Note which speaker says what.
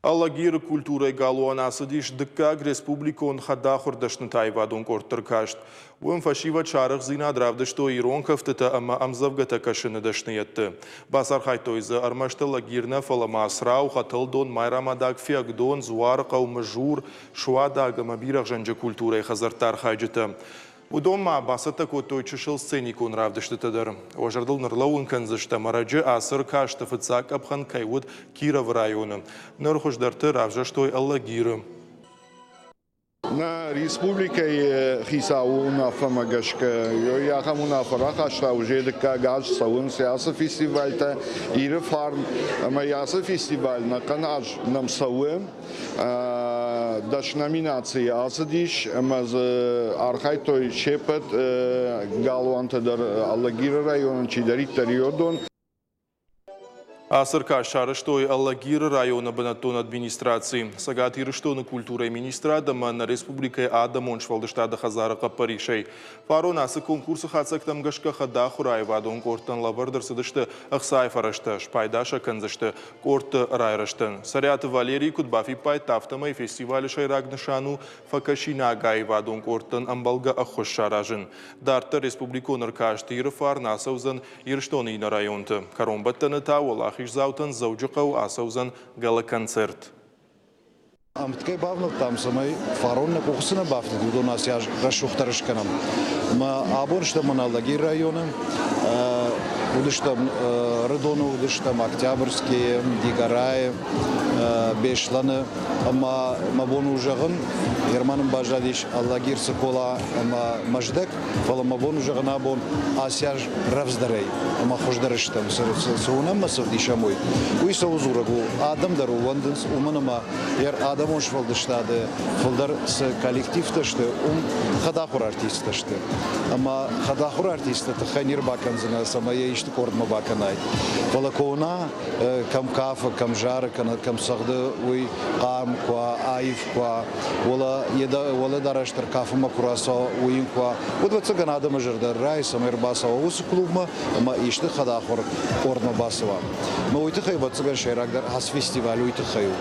Speaker 1: Алагир культурәйы галуаны ацыдис дыккаг республикон хәдахуыр дәсныты æвадон къордты кәшт. Уым фәсивәд çарăхстдзинад равдыстой ирон кæфтытæ æмдзәвгәтәй кәсыны дәсныйәдты. Бацархайдтой армәшты Алагирнă фәләма Црау, Хәтәлдон, Майрамадаг, Фиагдон, Дзуарыхъæу, Мызур, Суадаг, мабирах жанчы культурәйы хазырттар хәйджыты. Удома басата котой чышыл сценикон равдысhtытыдыр. Ожардыл нырлауын кәнзішті мараджы асыр кашты фыцак апхан кайвуд Киров районы. Нырхождарты равжаштой Алагиры.
Speaker 2: На республикой хисау нафамагашка, я хаму нафараха уже дка гаж саун сяса фестивальта ире фарм, маяса фестиваль на канаж нам сауем. Даш номинации ацыдис, маз æркаст шепет галуантадар Алагир район Цæриаты Валерий.
Speaker 1: Асырка шарыштой Алагир района банатон администрации. Цæгат Ирыстоны культурай министрадама на республикай адамон швалдыштады хазарықа паришей. Фарон асы конкурсы хацактам гашка хæдахуыр æвадон къордтын лавардырсыдышты ықсай фарашты, шпайдаша кынзышты, къордты райрыштын. Цæриаты Валерий кудбафи пай тафтамай фестивалі шайрагнышану факашинага æвадон къордтын амбалга ахуш шаражын. Дарты республиконыр кәшті ирыфар насаузын Ирыстоны районты. Каромбаттаны тауыл æркаст зауджықау асаузан гала-концерт.
Speaker 3: Амткай бавнал там самай фаронна кухсына бавнал, у нас я расшухтарышканам. Ма абоншта мана Алагир районы, удыштам Рыдоны, удыштам Октябрьские, Дигарай, Бешланы, ма мабон ужагын, Германым бажадиш Алагир сыкола, ма маждек, фала мабон ужагын абон асяж равздарей, ма хождарыштам, саунам масавдишамой. Уйса узурагу адам дару Лондонс, уманама ер адам швалдыштады, фалдар с коллективташты, хәдахуыр артисташты. Ама хәдахуыр артисты таханир баканзына, самая ишты кордма баканай. Фала коуна кам кафа, кам жары, кам сагды, уй кам ква, аив ква, вала дараштар кафа макураса, уин ква. Вот вот цаган адама жырдар рай, самайр басава усы клубма, ама ишты хәдахуыр кордма басава. Ма уйты хай вот цаган шайрагдар хас фестиваль уйты хаю.